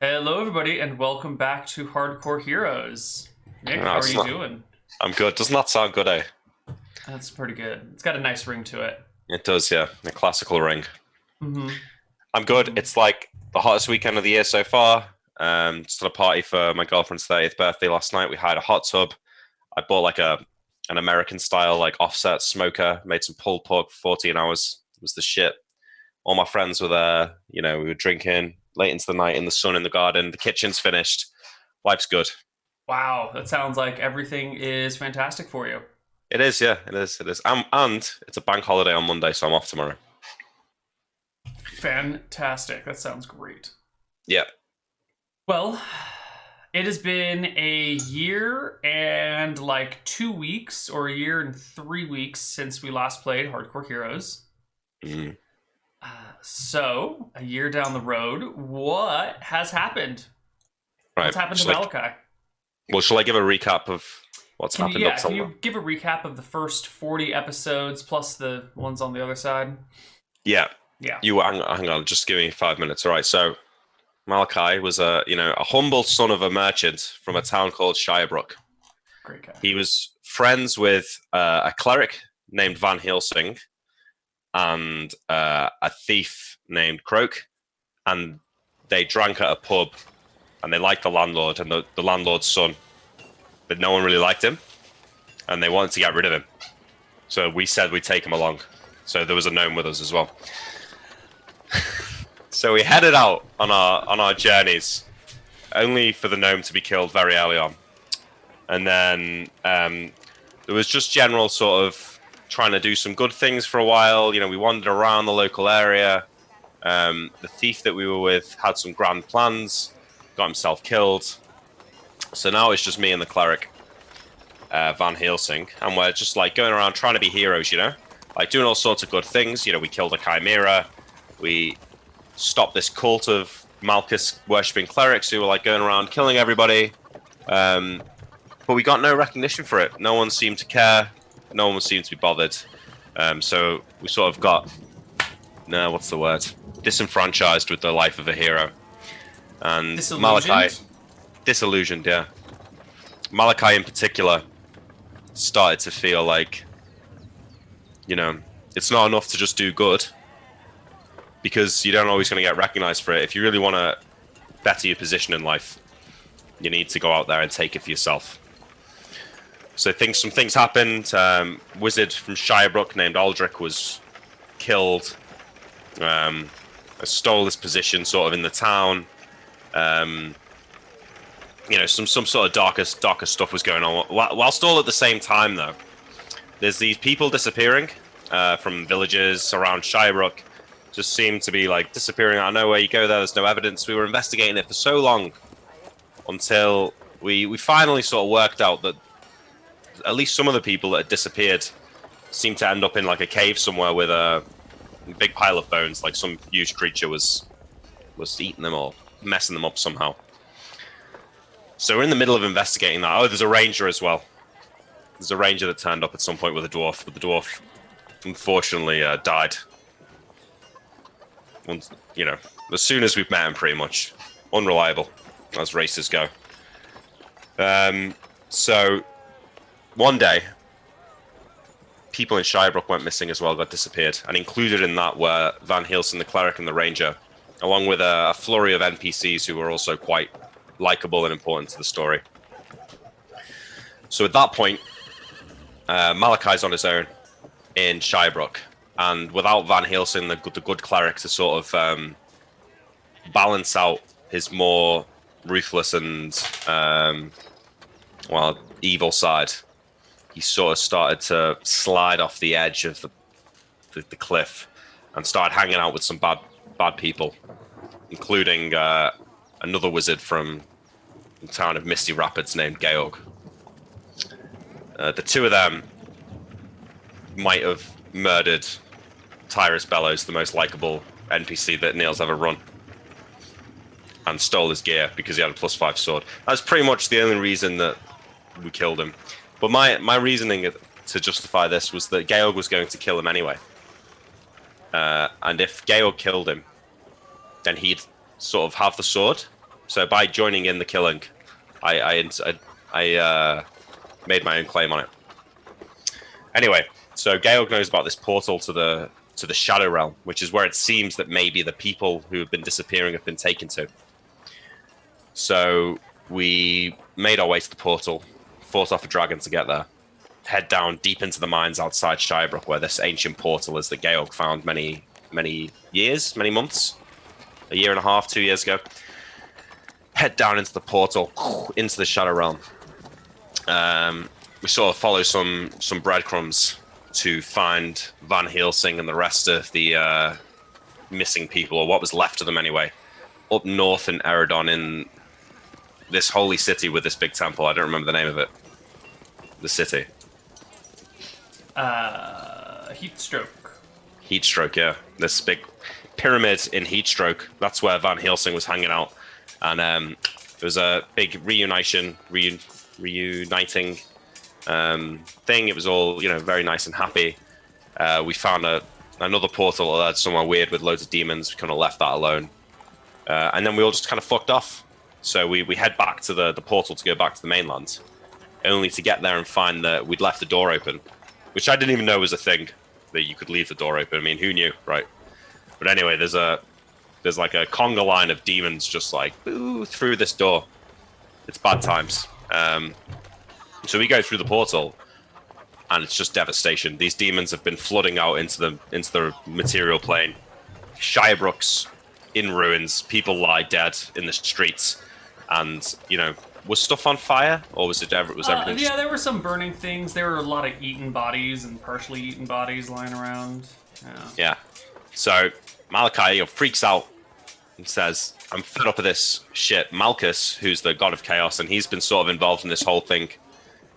Hello, everybody, and welcome back to Hardcore Heroes. Nick, how are you doing? I'm good. Doesn't that sound good, eh? That's pretty good. It's got a nice ring to it. It does, yeah. A classical ring. Mm-hmm. I'm good. It's like the hottest weekend of the year so far. Just had a party for my girlfriend's 30th birthday last night. We hired a hot tub. I bought like an American style like offset smoker. Made some pulled pork for 14 hours. It was the shit. All my friends were there. You know, we were drinking late into the night in the sun in the garden. The kitchen's finished. Life's good. Wow, that sounds like everything is fantastic for you. It is, yeah. It is. It is. And it's a bank holiday on Monday, so I'm off tomorrow. Fantastic. That sounds great. Yeah. Well, it has been a year and like 2 weeks, or a year and 3 weeks since we last played Hardcore Heroes. Mm-hmm. So, a year down the road, what has happened? Right. What's happened to Malakai? Shall I give a recap of what's happened up till now? Can you give a recap of the first 40 episodes plus the ones on the other side? Yeah. Yeah. You hang on, just give me 5 minutes. All right. So Malakai was a humble son of a merchant from a town called Shirebrook. Great guy. He was friends with a cleric named Van Helsing and a thief named Krob, and they drank at a pub, and they liked the landlord and the landlord's son, but no one really liked him, and they wanted to get rid of him. So we said we'd take him along. So there was a gnome with us as well. So we headed out on our journeys, only for the gnome to be killed very early on. And then there was just general sort of trying to do some good things for a while. You know, we wandered around the local area. The thief that we were with had some grand plans, got himself killed. So now it's just me and the cleric, Van Helsing, and we're just like going around trying to be heroes, you know? Like doing all sorts of good things. You know, we killed a chimera. We stopped this cult of Malchus worshipping clerics who were like going around killing everybody. But we got no recognition for it. No one seemed to care. No one seemed to be bothered. So we sort of got, what's the word? Disenfranchised with the life of a hero. And Malakai, disillusioned, yeah. Malakai in particular started to feel like, it's not enough to just do good, because you don't always going to get recognized for it. If you really want to better your position in life, you need to go out there and take it for yourself. So some things happened. Wizard from Shirebrook named Aldrich was killed. Stole his position sort of in the town. Some sort of darker stuff was going on. Whilst all at the same time, though, there's these people disappearing from villages around Shirebrook. Just seem to be like disappearing out of nowhere. You go there's no evidence. We were investigating it for so long until we finally sort of worked out that at least some of the people that had disappeared seemed to end up in like a cave somewhere with a big pile of bones. Like some huge creature was eating them or messing them up somehow. So we're in the middle of investigating that. Oh, there's a ranger as well. There's a ranger that turned up at some point with a dwarf, but the dwarf unfortunately died. As soon as we've met him, pretty much. Unreliable, as races go. So one day, people in Shirebrook went missing as well, got disappeared. And included in that were Van Helsing, the cleric, and the ranger, along with a flurry of NPCs who were also quite likable and important to the story. So at that point, Malakai's on his own in Shirebrook. And without Van Helsing, the good cleric, to sort of balance out his more ruthless and evil side, he sort of started to slide off the edge of the cliff and started hanging out with some bad people, including another wizard from the town of Misty Rapids named Georg. The two of them might have murdered Tyrus Bellows, the most likable NPC that Neal's ever run, and stole his gear because he had a +5 sword. That's pretty much the only reason that we killed him. But my reasoning to justify this was that Georg was going to kill him anyway. And if Georg killed him, then he'd sort of have the sword, So by joining in the killing, I made my own claim on it. Anyway, so Georg knows about this portal to the Shadow Realm, which is where it seems that maybe the people who have been disappearing have been taken to. So we made our way to the portal, fought off a dragon to get there, head down deep into the mines outside Shirebrook, where this ancient portal is that Georg found many months, a year and a half, 2 years ago. Head down into the portal, into the Shadow Realm. We sort of follow some breadcrumbs to find Van Helsing and the rest of the missing people, or what was left of them anyway, up north in Eridon, in this holy city with this big temple. I don't remember the name of it. The city. Heatstroke. Heatstroke, yeah. This big pyramid in Heatstroke. That's where Van Helsing was hanging out. And it was a big reuniting thing. It was all, very nice and happy. We found another portal that led somewhere weird with loads of demons. We kind of left that alone. And then we all just kind of fucked off. So we head back to the portal to go back to the mainland, only to get there and find that we'd left the door open, which I didn't even know was a thing, that you could leave the door open. I mean, who knew, right? But anyway, there's like a conga line of demons just like boo through this door. It's bad times. So we go through the portal, and it's just devastation. These demons have been flooding out into the material plane. Shirebrook's in ruins. People lie dead in the streets, and was stuff on fire, or was everything? Yeah, there were some burning things. There were a lot of eaten bodies and partially eaten bodies lying around. Yeah. So Malakai freaks out and says, "I'm fed up of this shit." Malchus, who's the god of chaos, and he's been sort of involved in this whole thing.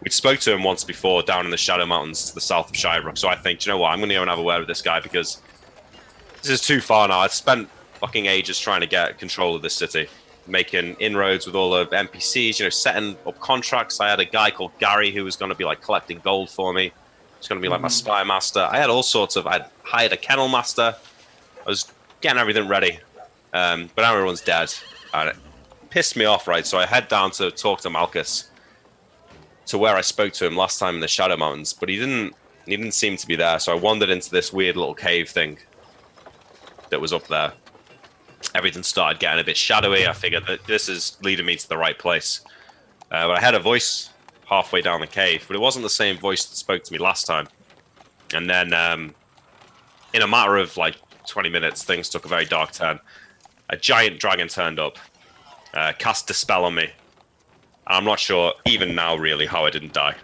We spoke to him once before down in the Shadow Mountains to the south of Shirebrook. So I think, you know what, I'm going to go and have a word with this guy, because this is too far now. I've spent fucking ages trying to get control of this city, making inroads with all the NPCs, setting up contracts. I had a guy called Gary who was going to be like collecting gold for me. He's going to be like my spy master. I had all sorts of, I'd hired a kennel master. I was getting everything ready. But now everyone's dead. And it pissed me off, right? So I head down to talk to Malchus, to where I spoke to him last time in the Shadow Mountains, but he didn't seem to be there. So I wandered into this weird little cave thing that was up there. Everything started getting a bit shadowy. I figured that this is leading me to the right place. But I had a voice halfway down the cave, but it wasn't the same voice that spoke to me last time. And then in a matter of like 20 minutes, things took a very dark turn. A giant dragon turned up, cast a spell on me. I'm not sure, even now, really, how I didn't die.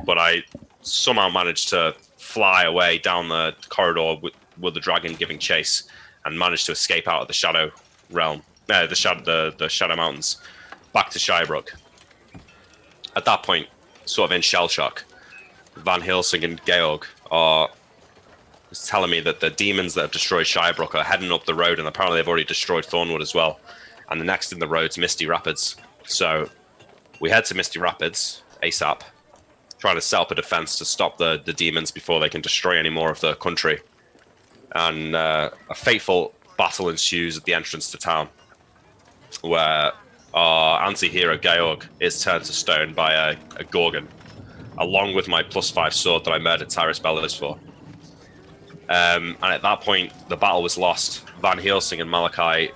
But I somehow managed to fly away down the corridor with the dragon giving chase, and managed to escape out of the Shadow Realm, the Shadow Mountains, back to Shirebrook. At that point, sort of in shell shock, Van Helsing and Georg are telling me that the demons that have destroyed Shirebrook are heading up the road, and apparently they've already destroyed Thornwood as well. And the next in the road's Misty Rapids. So we head to Misty Rapids ASAP, trying to set up a defense to stop the demons before they can destroy any more of the country. And a fateful battle ensues at the entrance to town, where our anti-hero Georg is turned to stone by a Gorgon, along with my +5 sword that I murdered Tyrus Bellis for. And at that point, the battle was lost. Van Helsing and Malakai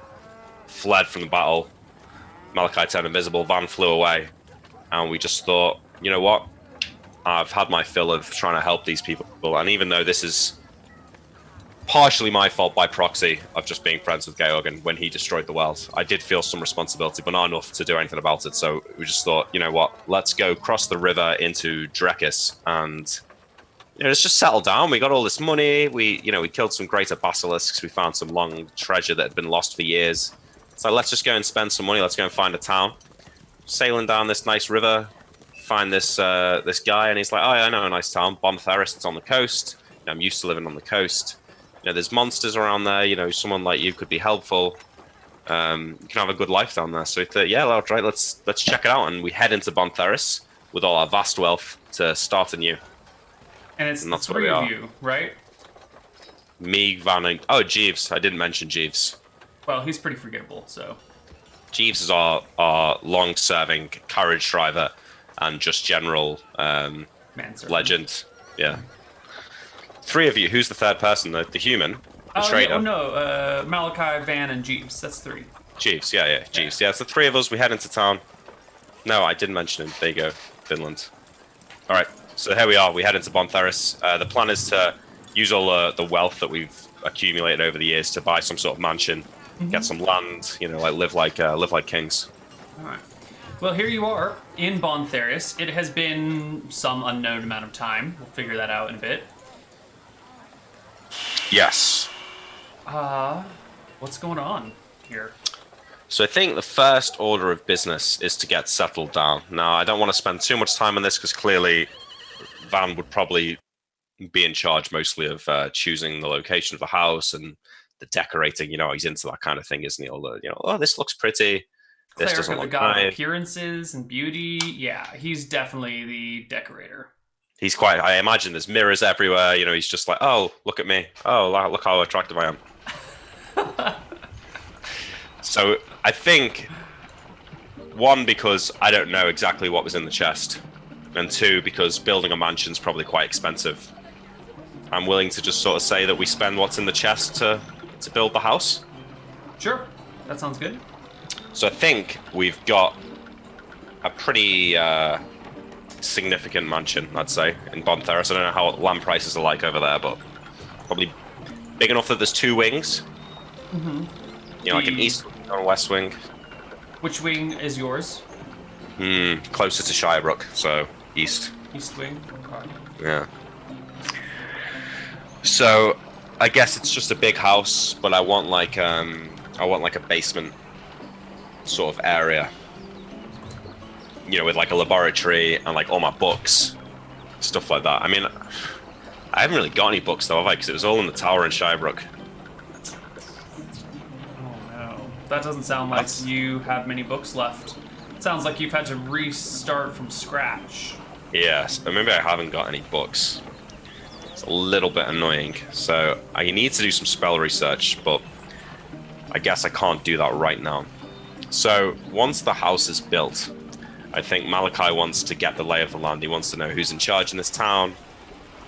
fled from the battle. Malakai turned invisible, Van flew away, and we just thought, you know what? I've had my fill of trying to help these people, and even though this is partially my fault by proxy of just being friends with Georg and when he destroyed the world, I did feel some responsibility, but not enough to do anything about it. So we just thought, you know what? Let's go cross the river into Drekis and let's just settle down. We got all this money. We killed some greater basilisks. We found some long treasure that had been lost for years. So let's just go and spend some money. Let's go and find a town. Sailing down this nice river, find this guy, and he's like, oh, yeah, I know a nice town, Bontheris. It's on the coast. I'm used to living on the coast. There's monsters around there. Someone like you could be helpful. You can have a good life down there. So we thought, yeah, all right, let's check it out. And we head into Bontheris with all our vast wealth to start anew. And that's three of you, right? Me, Van, and... Oh, Jeeves. I didn't mention Jeeves. Well, he's pretty forgettable, so... Jeeves is our long-serving carriage driver and just general Manservant. legend. Yeah. Three of you. Who's the third person? The human? The Oh, yeah, trader? no, Malakai, Van, and Jeeves. That's 3. Jeeves. Yeah, Jeeves. Yeah, it's the three of us. We head into town. No, I didn't mention him. There you go. Finland. All right. So here we are. We head into Bontheris. The plan is to use all the wealth that we've accumulated over the years to buy some sort of mansion, get some land, like live like kings. All right. Well, here you are in Bontheris. It has been some unknown amount of time. We'll figure that out in a bit. Yes. What's going on here? So I think the first order of business is to get settled down. Now, I don't want to spend too much time on this because clearly Van would probably be in charge mostly of choosing the location of the house and the decorating. He's into that kind of thing, isn't he? Oh, this looks pretty. This Cleric doesn't of the look god of right. appearances and beauty. Yeah, he's definitely the decorator. He's quite. I imagine there's mirrors everywhere. He's just like, oh, look at me. Oh, look how attractive I am. So I think, one, because I don't know exactly what was in the chest, and two, because building a mansion's probably quite expensive. I'm willing to just sort of say that we spend what's in the chest to build the house. Sure, that sounds good. So I think we've got a pretty significant mansion, I'd say, in Bontheris. I don't know how land prices are like over there, but probably big enough that there's 2 wings. Mm-hmm. Like an east wing and a west wing. Which wing is yours? Closer to Shirebrook, so east. East wing. Okay. Yeah. So I guess it's just a big house, but I want like a basement sort of area. With like a laboratory and like all my books, stuff like that. I mean, I haven't really got any books though, have I? Because it was all in the tower in Shirebrook. Oh no, that doesn't sound like you have many books left. It sounds like you've had to restart from scratch. Yes, but maybe I haven't got any books. It's a little bit annoying. So I need to do some spell research, but I guess I can't do that right now. So once the house is built, I think Malakai wants to get the lay of the land. He wants to know who's in charge in this town,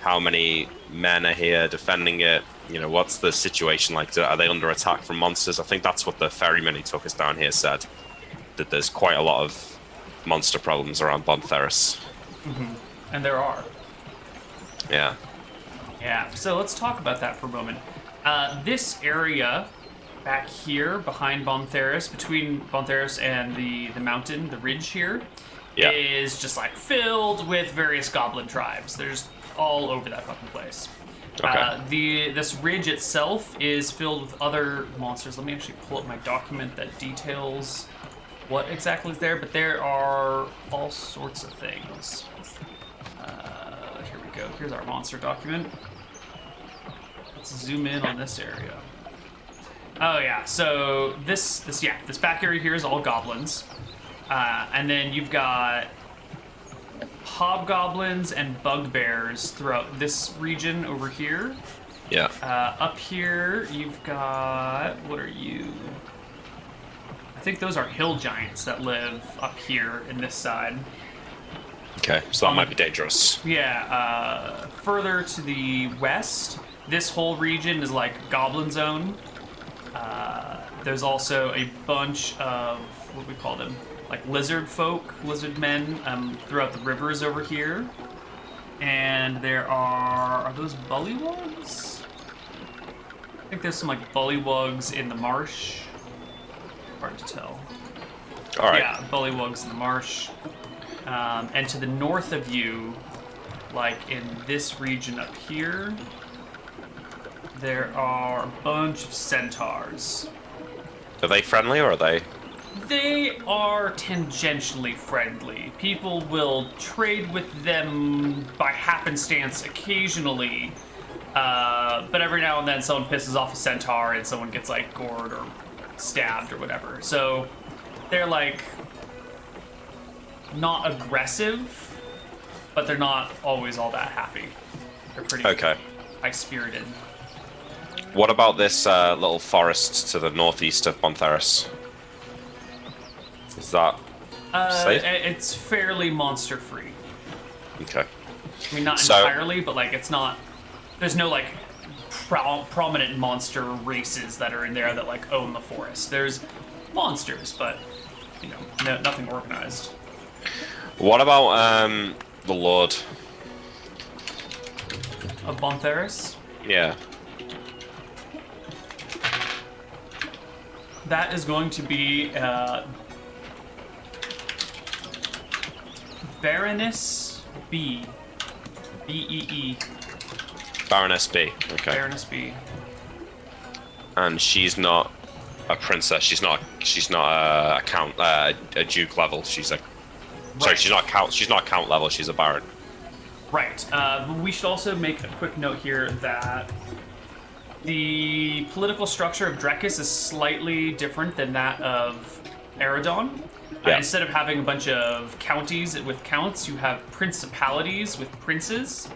how many men are here defending it, what's the situation like? Are they under attack from monsters? I think that's what the ferryman who took us down here said, that there's quite a lot of monster problems around Bontheris. Mm-hmm. And there are. Yeah. Yeah, so let's talk about that for a moment. This area back here behind Bontheris, between Bontheris and the mountain, the ridge here, is just like filled with various goblin tribes. There's all over that fucking place. Okay. This ridge itself is filled with other monsters. Let me actually pull up my document that details what exactly is there, but there are all sorts of things. Here we go. Here's our monster document. Let's zoom in on this area. Oh yeah, so this back area here is all goblins, and then you've got hobgoblins and bugbears throughout this region over here. Yeah. Up here you've got, what are you? I think those are hill giants that live up here in this side. Okay, so that might be dangerous. Yeah. Further to the west, this whole region is like goblin zone. There's also a bunch of, what do we call them? Like lizard folk, lizard men throughout the rivers over here. And there are those bullywugs? I think there's some like bullywugs in the marsh. Hard to tell. All right. Yeah, bullywugs in the marsh. And to the north of you, like in this region up here, there are a bunch of centaurs. Are they friendly or are they? They are tangentially friendly. People will trade with them by happenstance occasionally, but every now and then someone pisses off a centaur and someone gets like gored or stabbed or whatever. So they're like not aggressive, but they're not always all that happy. They're pretty high-spirited. What about this little forest to the northeast of Bontheris? Is that safe? It's fairly monster-free. Okay. I mean, not entirely, but like it's not. There's no like prominent monster races that are in there that like own the forest. There's monsters, but you know, nothing organized. What about the Lord? Of Bontheris? Yeah. That is going to be Baroness B. B-E-E. Baroness B. Okay. Baroness B. And she's not a princess. She's not a count, a duke level. She's a. Right. Sorry, she's not count. She's not count level. She's a baron. Right. We should also make a quick note here that the political structure of Drekis is slightly different than that of Eridon. Yeah. Instead of having a bunch of counties with counts, you have principalities with princes.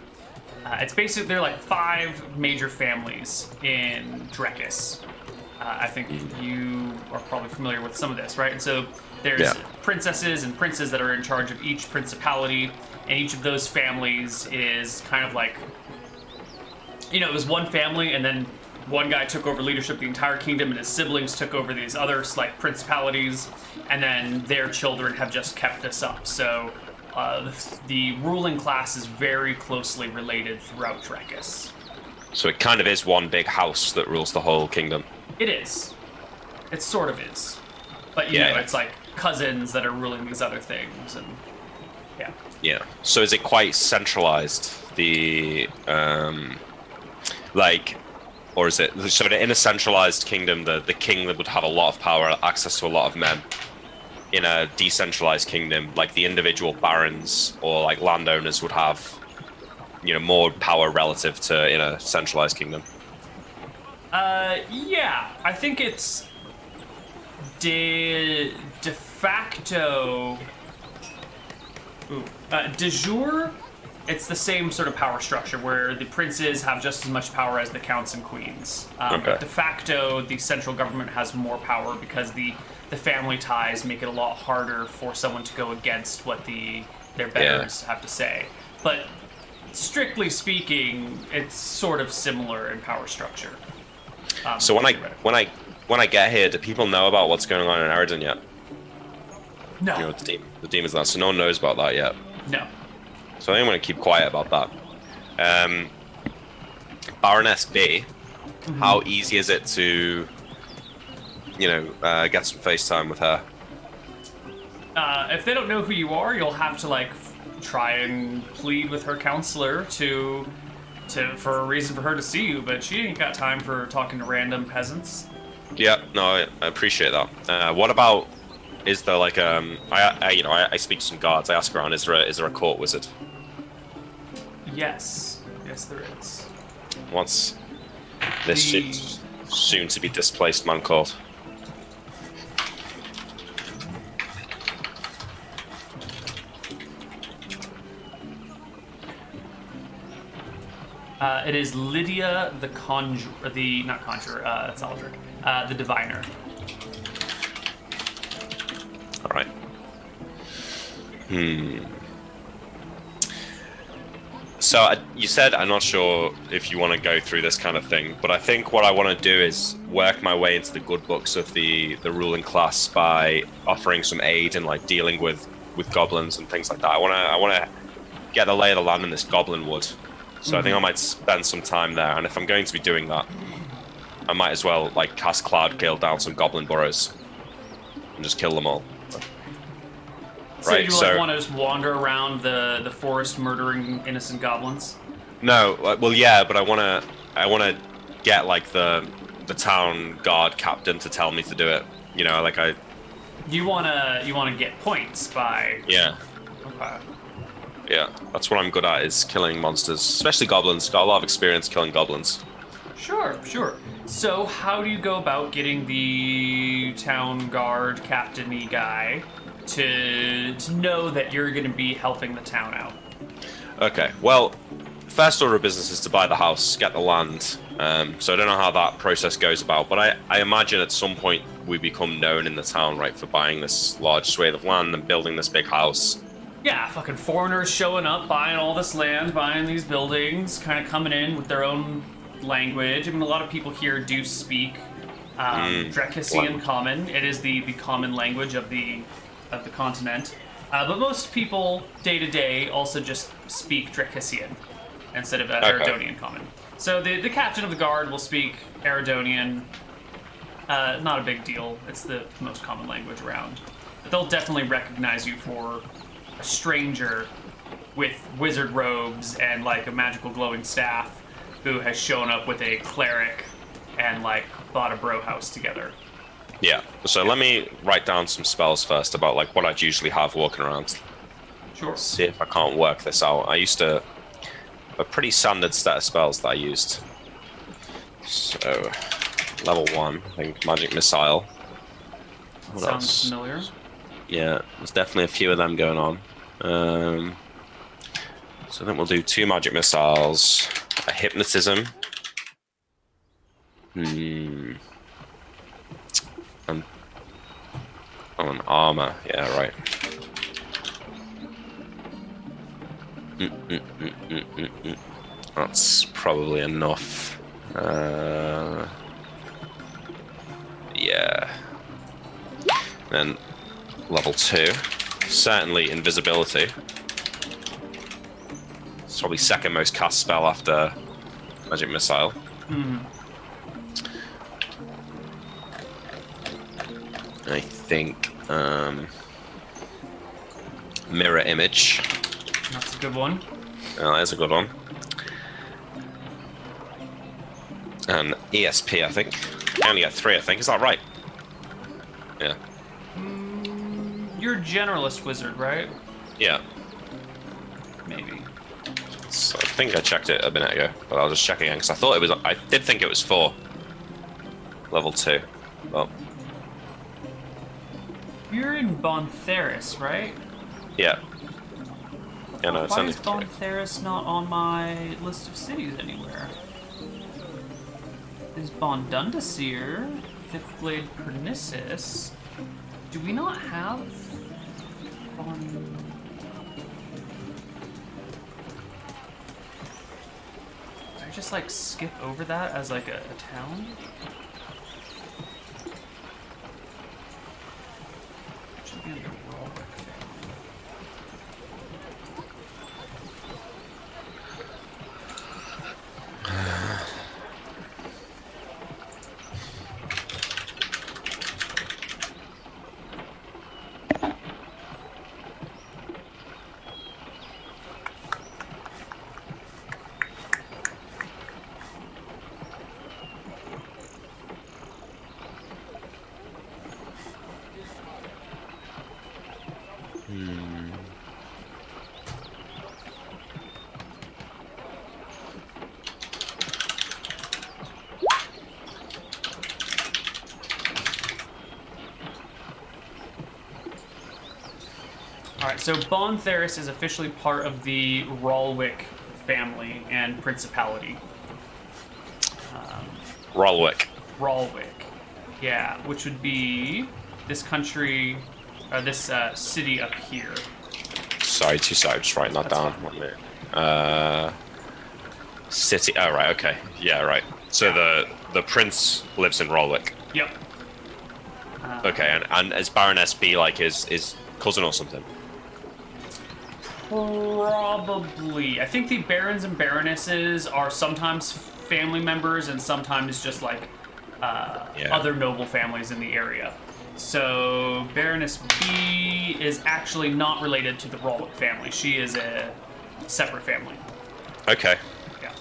It's basically, they're like 5 major families in Drekis. I think you are probably familiar with some of this, right? And so there's princesses and princes that are in charge of each principality, and each of those families is kind of like, you know, it was one family, and then one guy took over leadership of the entire kingdom, and his siblings took over these other like principalities, and then their children have just kept this up. So the ruling class is very closely related throughout Drekis. So it kind of is one big house that rules the whole kingdom. It is. It sort of is. But, you know, it's like cousins that are ruling these other things, and yeah. Yeah. So is it quite centralized, the, like, or is it, so in a centralized kingdom, the king would have a lot of power, access to a lot of men. In a decentralized kingdom, like the individual barons or like landowners would have, you know, more power relative to in a centralized kingdom. Yeah, I think it's de facto. De jure, it's the same sort of power structure where the princes have just as much power as the counts and queens. But de facto, the central government has more power because the family ties make it a lot harder for someone to go against what their betters have to say. But strictly speaking, it's sort of similar in power structure. So when I get here, do people know about what's going on in Eridon yet? No. You know, the demons now, so no one knows about that yet. No. So I think I'm going to keep quiet about that. Baroness B, how easy is it to, you know, get some FaceTime with her? If they don't know who you are, you'll have to like try and plead with her counselor for a reason for her to see you. But she ain't got time for talking to random peasants. Yeah, no, I appreciate that. What about? Is there like I speak to some guards. I ask around. Is there a court wizard? Yes, there is. What's this soon to be displaced man called? It is Lydia the not conjurer, that's Aldrich, the diviner. All right. So you said, I'm not sure if you want to go through this kind of thing, but I think what I want to do is work my way into the good books of the ruling class by offering some aid in like dealing with goblins and things like that. I want to get the lay of the land in this goblin wood. So I think I might spend some time there, and if I'm going to be doing that, I might as well like cast Cloud Gale down some goblin burrows and just kill them all. So you want to just wander around the forest murdering innocent goblins? No, well yeah, but I want to get like the town guard captain to tell me to do it. You know, like You wanna get points by. Yeah. Okay. Yeah, that's what I'm good at, is killing monsters, especially goblins. Got a lot of experience killing goblins. Sure. So how do you go about getting the town guard captain-y guy to know that you're going to be helping the town out? Okay, well, first order of business is to buy the house, get the land. So I don't know how that process goes about, but I imagine at some point we become known in the town, right, for buying this large swathe of land and building this big house. Yeah, fucking foreigners showing up, buying all this land, buying these buildings, kind of coming in with their own language. I mean, a lot of people here do speak Dracissian Common. It is the common language of the continent. But most people, day to day, also just speak Dracissian instead of Eridonian Common. So the captain of the guard will speak Eridonian. Not a big deal. It's the most common language around. But they'll definitely recognize you for a stranger with wizard robes and like a magical glowing staff who has shown up with a cleric and like bought a bro house together. Yeah, so let me write down some spells first about like what I'd usually have walking around. Sure. See if I can't work this out. I used to a pretty standard set of spells that I used. So level 1, I think magic missile. What Sounds else? familiar. Yeah, there's definitely a few of them going on. So then we'll do 2 magic missiles, a hypnotism. And an armor. Yeah, right. That's probably enough. Yeah. Then level 2. Certainly invisibility. It's probably second most cast spell after magic missile. I think mirror image. That's a good one. Oh, that's a good one. And ESP, I think. I only get 3, I think. Is that right? Yeah. You're a generalist wizard, right? Yeah. Maybe. So I think I checked it a minute ago, but I'll just check again because I thought it was. I did think it was 4. Level 2. Well. You're in Bontheris, right? Yeah. Yeah, no, it's Why only is 3. Bontheris not on my list of cities anywhere? There's Bondundasir, Fifth Blade Pernissus. Do we not have Did I just like skip over that as like a town? Should be under Rolwick family. Alright, so Bontheris is officially part of the Rolwick family and principality. Rolwick. Rolwick. Yeah, which would be this country, or this city up here. Sorry, 2 seconds. Just writing that That's down. fine. 1 minute. City. Oh, right. Okay. Yeah, right. So the prince lives in Rolwick. Yep. Okay, and is Baroness B like his cousin or something? Probably. I think the barons and baronesses are sometimes family members and sometimes just like other noble families in the area. So Baroness B is actually not related to the Rolwick family. She is a separate family. Okay. Yeah.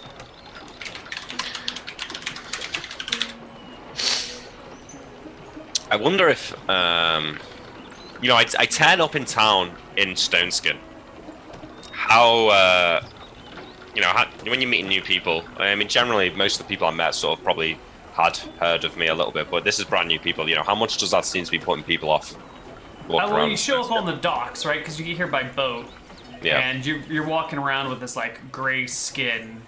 I wonder if I turn up in town in Stoneskin. How when you're meeting new people, I mean, generally most of the people I met sort of probably had heard of me a little bit, but this is brand new people. You know, how much does that seem to be putting people off? Well, you show up on the docks, right? Because you get here by boat. Yeah. and you're walking around with this like gray skin,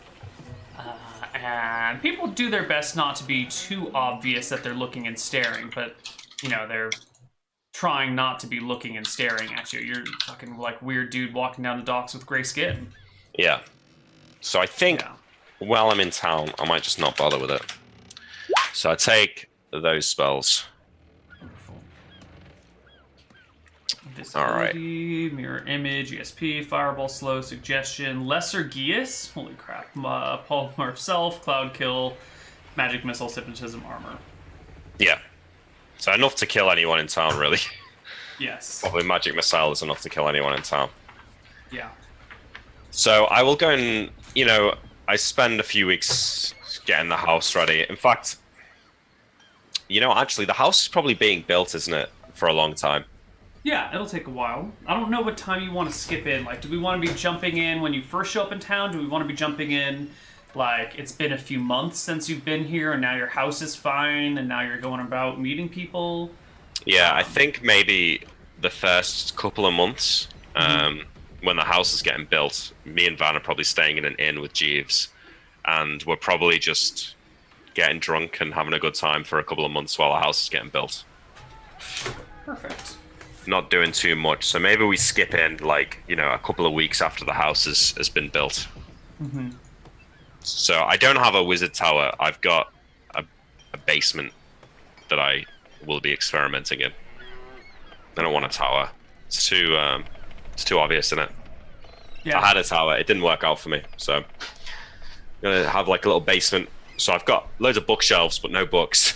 and people do their best not to be too obvious that they're looking and staring, but they're trying not to be looking and staring at you. You're fucking like weird dude walking down the docks with gray skin. Yeah. So I think Yeah. while I'm in town, I might just not bother with it. So I take those spells. Wonderful. All right. Visibility, mirror image, ESP, fireball, slow, suggestion, lesser geas. Holy crap! Polymorph self, cloud kill, magic missile, hypnotism, armor. Yeah. So enough to kill anyone in town, really. Yes. Probably magic missile is enough to kill anyone in town. Yeah. So I will go and, I spend a few weeks getting the house ready. In fact, actually, the house is probably being built, isn't it, for a long time? Yeah, it'll take a while. I don't know what time you want to skip in. Like, do we want to be jumping in when you first show up in town? Do we want to be jumping in, like, it's been a few months since you've been here and now your house is fine and now you're going about meeting people? Yeah, I think maybe the first couple of months, when the house is getting built, me and Van are probably staying in an inn with Jeeves, and we're probably just getting drunk and having a good time for a couple of months while the house is getting built. Perfect. Not doing too much, so maybe we skip in, like, a couple of weeks after the house has been built. So I don't have a wizard tower. I've got a basement that I will be experimenting in. I don't want a tower. It's too obvious, isn't it? Yeah. I had a tower. It didn't work out for me. So I'm gonna have like a little basement. So I've got loads of bookshelves, but no books.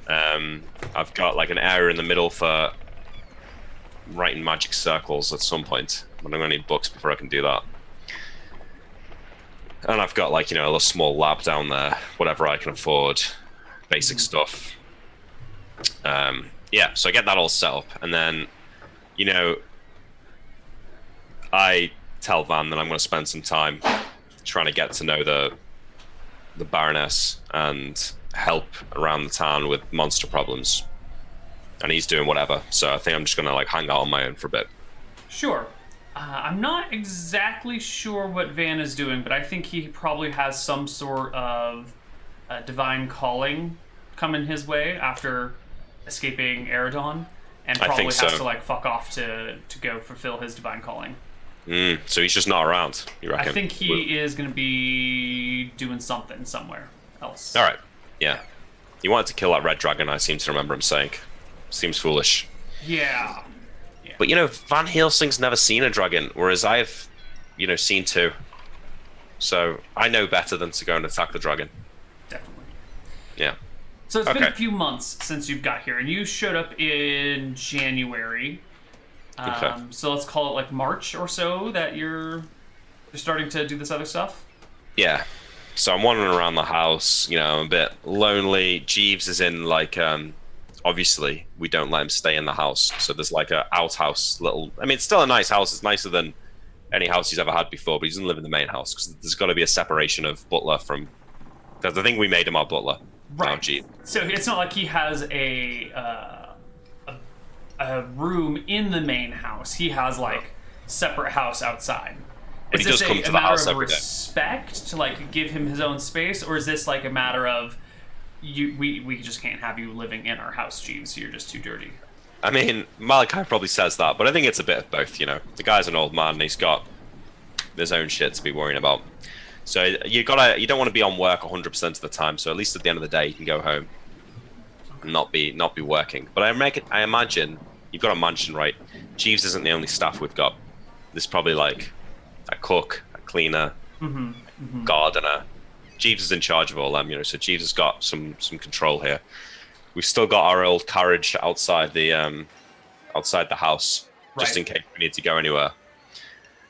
I've got like an area in the middle for writing magic circles at some point. But I'm gonna need books before I can do that. And I've got like, a little small lab down there, whatever I can afford, basic stuff. Yeah, so I get that all set up, and then, I tell Van that I'm going to spend some time trying to get to know the Baroness and help around the town with monster problems. And he's doing whatever, so I think I'm just going to like hang out on my own for a bit. Sure. I'm not exactly sure what Van is doing, but I think he probably has some sort of divine calling coming his way after escaping Eridon, and probably has to like fuck off to go fulfill his divine calling. So he's just not around, you reckon? I think he is going to be doing something somewhere else. All right. Yeah. He wanted to kill that red dragon, I seem to remember him saying. Seems foolish. Yeah. But, Van Helsing's never seen a dragon, whereas I've, seen two. So I know better than to go and attack the dragon. Definitely. Yeah. So it's been a few months since you've got here, and you showed up in January. So let's call it like March or so that you're starting to do this other stuff? Yeah. So I'm wandering around the house, I'm a bit lonely. Jeeves is in like, obviously we don't let him stay in the house. So there's like a outhouse little, it's still a nice house. It's nicer than any house he's ever had before, but he doesn't live in the main house because there's got to be a separation of butler from, because I think we made him our butler. Right. Now, so it's not like he has a room in the main house. He has like separate house outside. But is he this does come to the matter house of every day. respect to like give him his own space, or is this like a matter of we just can't have you living in our house, Jeeves? You're just too dirty. Malakai probably says that, but I think it's a bit of both. The guy's an old man and he's got his own shit to be worrying about. So you don't want to be on work 100% of the time. So at least at the end of the day, you can go home and not be working. But I imagine you've got a mansion, right? Jeeves isn't the only staff we've got. There's probably like a cook, a cleaner, gardener. Jeeves is in charge of all them, so Jeeves has got some control here. We've still got our old carriage outside the house, just in case we need to go anywhere.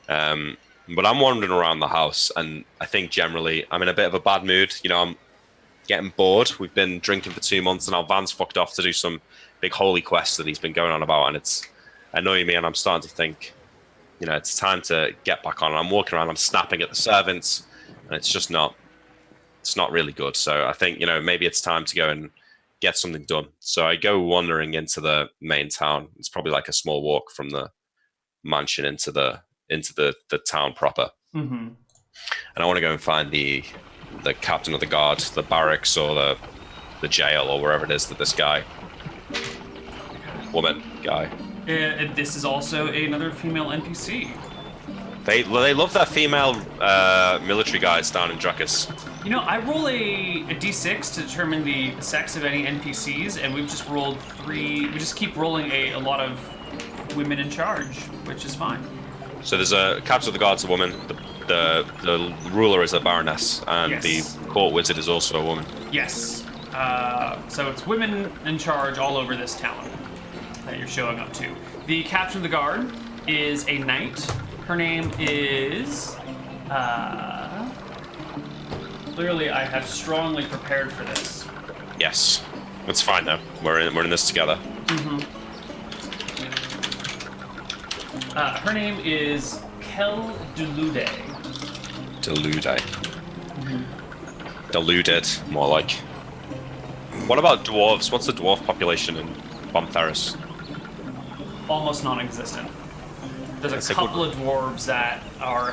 But I'm wandering around the house, and I think generally I'm in a bit of a bad mood. I'm getting bored. We've been drinking for 2 months, and our Van's fucked off to do some big holy quest that he's been going on about, and it's annoying me, and I'm starting to think, it's time to get back on. I'm walking around, I'm snapping at the servants, and it's not really good. So I think, maybe it's time to go and get something done. So I go wandering into the main town. It's probably like a small walk from the mansion into the into the town proper. Mm-hmm. And I want to go and find the captain of the guard, the barracks, or the jail, or wherever it is that this guy, woman, guy. And this is also another female NPC. They love their female military guys down in Druckus. You know, I roll a d6 to determine the sex of any NPCs, and we've just rolled 3. We just keep rolling a lot of women in charge, which is fine. So there's a captain of the guard's a woman, the ruler is a baroness, and Yes. the court wizard is also a woman. Yes. So it's women in charge all over this town that you're showing up to. The captain of the guard is a knight. Her name is... Clearly, I have strongly prepared for this. Yes, that's fine though. We're in this together. Mm-hmm. Her name is Kel Delude. Deluded. Deluded, more like. What about dwarves? What's the dwarf population in Bomtheris? Almost non-existent. There's That's a a good couple of dwarves that are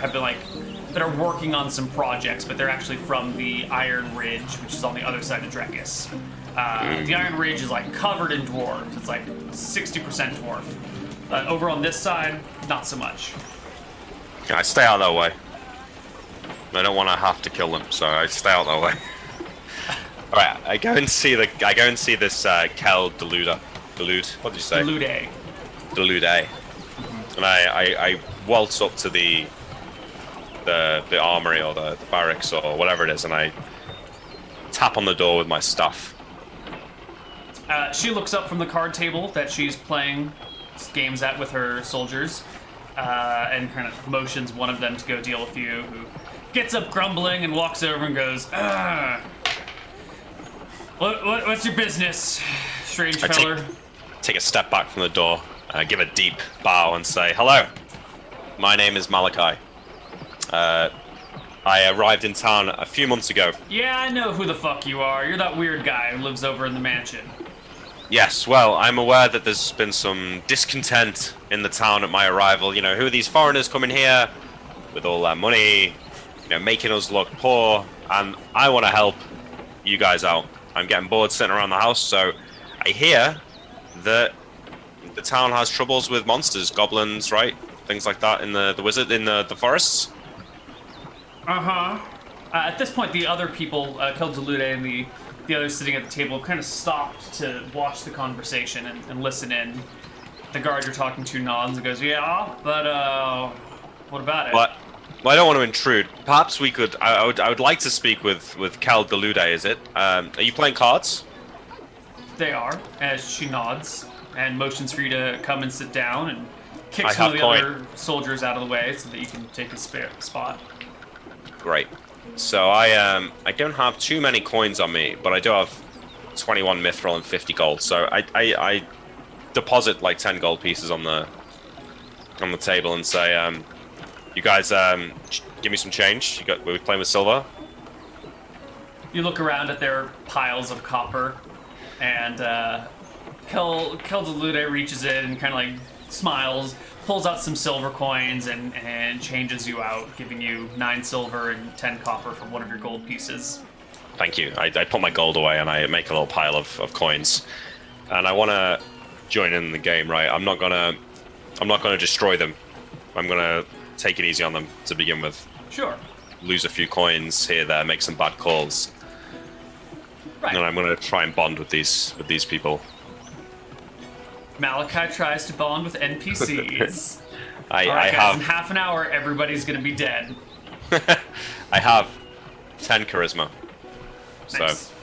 working on some projects, but they're actually from the Iron Ridge, which is on the other side of Druckus. The Iron Ridge is like covered in dwarves. It's like 60% dwarf. Over on this side, not so much. I stay out of their way. I don't want to have to kill them, so I stay out of their way. All right, I go and see this Kel Delude. What did you say? Delude. Delude. And I waltz up to the armory or the barracks or whatever it is, and I tap on the door with my staff. She looks up from the card table that she's playing games at with her soldiers, and kind of motions one of them to go deal with you, who gets up grumbling and walks over and goes, what's your business, strange feller? Take a step back from the door, give a deep bow and say, hello, my name is Malakai. I arrived in town a few months ago. Yeah, I know who the fuck you are. You're that weird guy who lives over in the mansion. Yes, well, I'm aware that there's been some discontent in the town at my arrival. You know, who are these foreigners coming here with all their money, you know, making us look poor, and I want to help you guys out. I'm getting bored sitting around the house, so I hear that the town has troubles with monsters, goblins, right? Things like that in the forests. Uh-huh. At this point, the other people, Kel Delude and the others sitting at the table, kind of stopped to watch the conversation and listen in. The guard you're talking to nods and goes, yeah, but, what about it? Well, I don't want to intrude. Perhaps we could, I would like to speak with Kel Delude, is it? Are you playing cards? They are, as she nods and motions for you to come and sit down and kick some of the other soldiers out of the way so that you can take a spot. Great. So I don't have too many coins on me, but I do have 21 mithril and 50 gold. So I deposit like 10 gold pieces on the table and say, you guys give me some change. We're playing with silver. You look around at their piles of copper, and Kel Delude reaches in and kind of like smiles, pulls out some silver coins, and changes you out, giving you 9 silver and 10 copper for one of your gold pieces. Thank you. I put my gold away and I make a little pile of coins, and I want to join in the game. Right? I'm not gonna destroy them. I'm gonna take it easy on them to begin with. Sure. Lose a few coins here, there, make some bad calls. Right. And I'm gonna try and bond with these people. Malakai tries to bond with NPCs. I guys, have in half an hour, everybody's gonna be dead. I have 10 charisma. Nice. So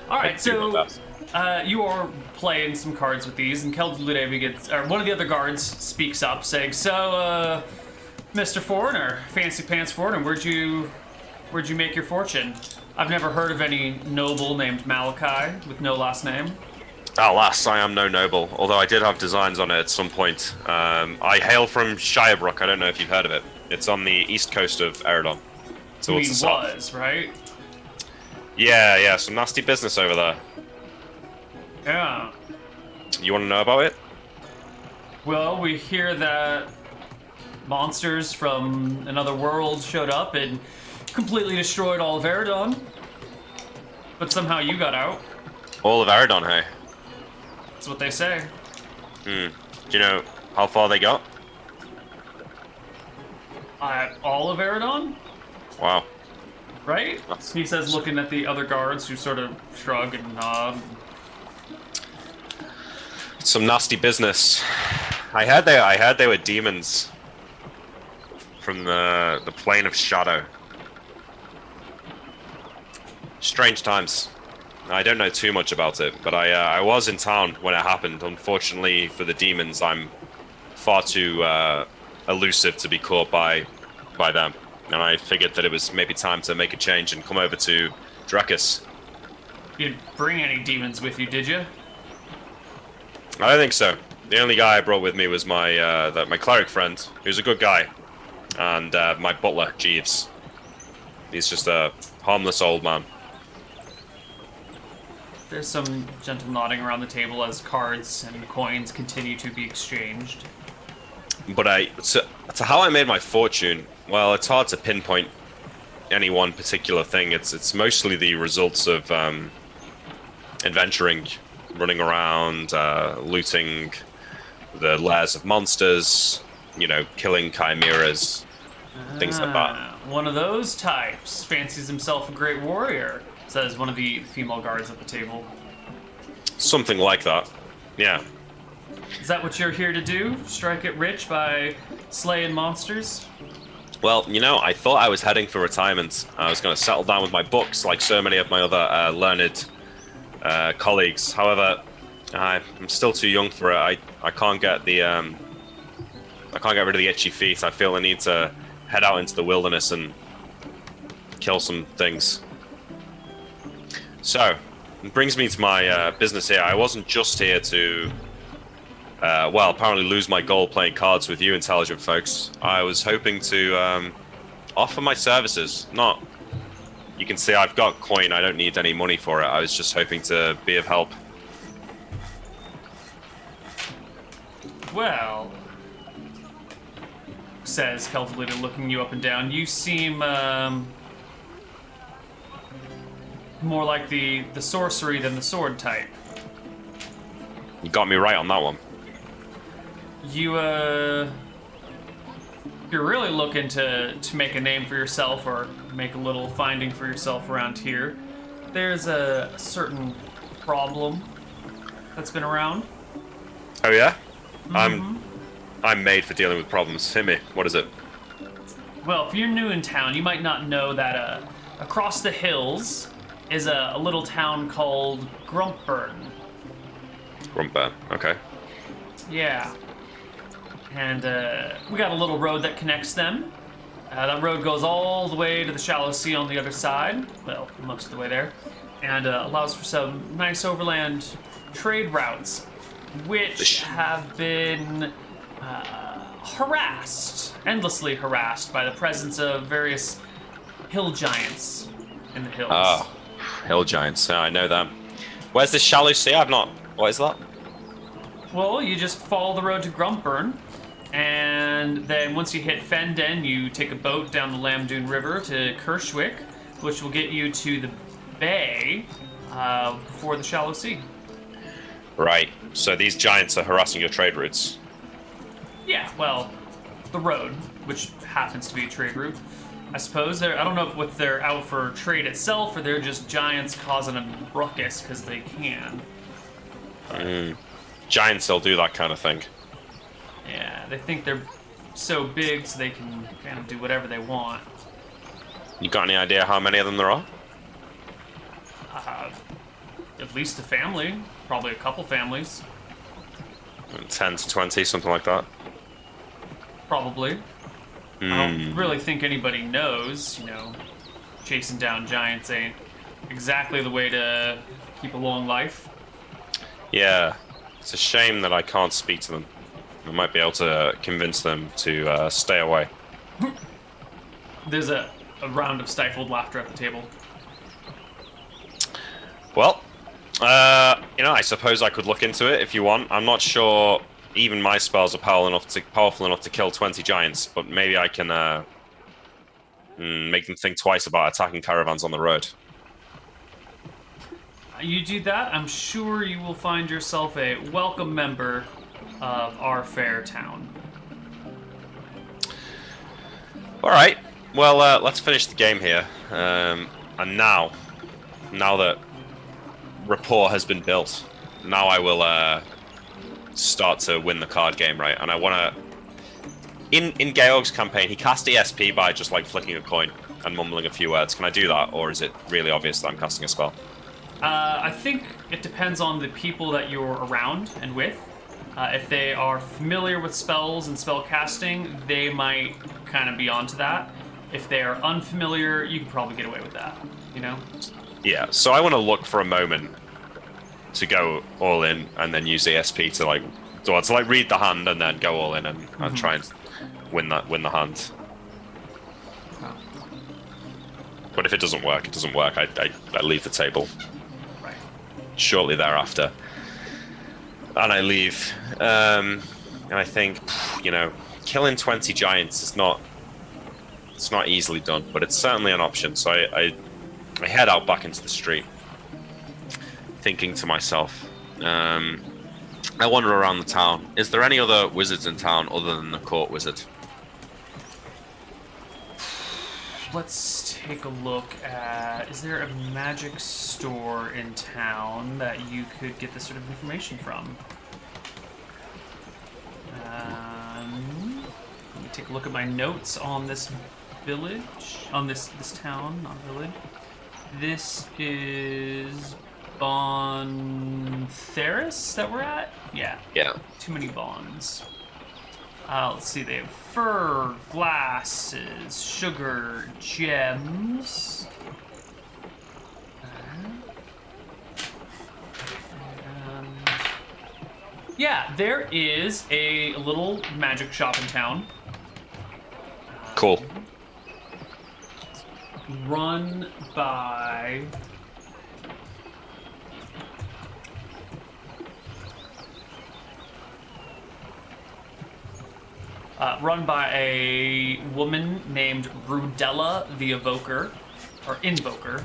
all right, so you are playing some cards with these, and Kel Delude begins, or one of the other guards speaks up, saying, "So, Mr. Foreigner, fancy pants foreigner, where'd you make your fortune? I've never heard of any noble named Malakai with no last name." Alas, I am no noble, although I did have designs on it at some point. I hail from Shirebrook. I don't know if you've heard of it. It's on the east coast of Eridon. You mean was, right? Yeah, some nasty business over there. Yeah. You want to know about it? Well, we hear that monsters from another world showed up and completely destroyed all of Eridon. But somehow you got out. All of Aradon, hey? That's what they say. Do you know how far they got? All of Eridon? Wow. Right? He says, looking at the other guards who sort of shrug and nod. Some nasty business. I heard they were demons from the plane of shadow. Strange times. I don't know too much about it, but I was in town when it happened. Unfortunately for the demons, I'm far too elusive to be caught by them. And I figured that it was maybe time to make a change and come over to Drakus. You didn't bring any demons with you, did you? I don't think so. The only guy I brought with me was my my cleric friend, who's a good guy, and my butler, Jeeves. He's just a harmless old man. There's some gentle nodding around the table as cards and coins continue to be exchanged. But to how I made my fortune, well, it's hard to pinpoint any one particular thing. It's mostly the results of adventuring, running around, looting the lairs of monsters, you know, killing chimeras, things like that. One of those types fancies himself a great warrior, says one of the female guards at the table. Something like that, yeah. Is that what you're here to do? Strike it rich by slaying monsters? Well, you know, I thought I was heading for retirement. I was going to settle down with my books like so many of my other learned colleagues. However, I'm still too young for it. I can't get the I can't get rid of the itchy feet. I feel I need to head out into the wilderness and kill some things. So, it brings me to my business here. I wasn't just here to, well, apparently lose my gold playing cards with you intelligent folks. I was hoping to offer my services. Not, you can see I've got coin. I don't need any money for it. I was just hoping to be of help. Well, says Calculator, looking you up and down, you seem more like the sorcery than the sword type. You got me right on that one. You're really looking to make a name for yourself or make a little finding for yourself around here. There's a certain problem that's been around. Oh yeah? I'm made for dealing with problems. Hit me. What is it? Well, if you're new in town, you might not know that across the hills is a little town called Grumpburn. Grumpburn. Okay. Yeah. And we got a little road that connects them. That road goes all the way to the shallow sea on the other side. Well, most of the way there. And allows for some nice overland trade routes, which have been endlessly harassed by the presence of various hill giants in the hills. Oh, hill giants. Yeah, I know them. Where's the shallow sea? I've not. What is that? Well, you just follow the road to Grumpburn, and then once you hit Fenden, you take a boat down the Lamdoon River to Kershwick, which will get you to the bay before the shallow sea. Right. So these giants are harassing your trade routes. Yeah, well, the road, which happens to be a trade route. I suppose I don't know if they're out for trade itself or they're just giants causing a ruckus because they can. Giants, they'll do that kind of thing. Yeah, they think they're so big so they can kind of do whatever they want. You got any idea how many of them there are? At least a family, probably a couple families. 10 to 20, something like that. Probably. I don't really think anybody knows, chasing down giants ain't exactly the way to keep a long life. Yeah, it's a shame that I can't speak to them. I might be able to convince them to stay away. There's a round of stifled laughter at the table. Well, I suppose I could look into it if you want. I'm not sure, even my spells are powerful enough to kill 20 giants, but maybe I can make them think twice about attacking caravans on the road. You do that, I'm sure you will find yourself a welcome member of our fair town. All right. Well, let's finish the game here. And now that rapport has been built, now I will start to win the card game, right? And I want to. In Georg's campaign, he cast ESP by just like flicking a coin and mumbling a few words. Can I do that, or is it really obvious that I'm casting a spell? I think it depends on the people that you're around and with. If they are familiar with spells and spell casting, they might kind of be onto that. If they are unfamiliar, you can probably get away with that, you know? Yeah, so I want to look for a moment to go all in and then use ESP to read the hand and then go all in and try and win the hand. Oh. But if it doesn't work, it doesn't work. I leave the table. Right. Shortly thereafter. And I leave. And I think, killing 20 giants is not easily done, but it's certainly an option. So I head out back into the street, thinking to myself, I wander around the town. Is there any other wizards in town other than the court wizard? Let's take a look at... Is there a magic store in town that you could get this sort of information from? Let me take a look at my notes on this village. On this town, not village. This is Bontheris that we're at? Yeah. Yeah. Too many bonds. Let's see, they have fur, glasses, sugar, gems. Yeah, there is a little magic shop in town. Cool. Run by... run by a woman named Brudella the Evoker, or Invoker.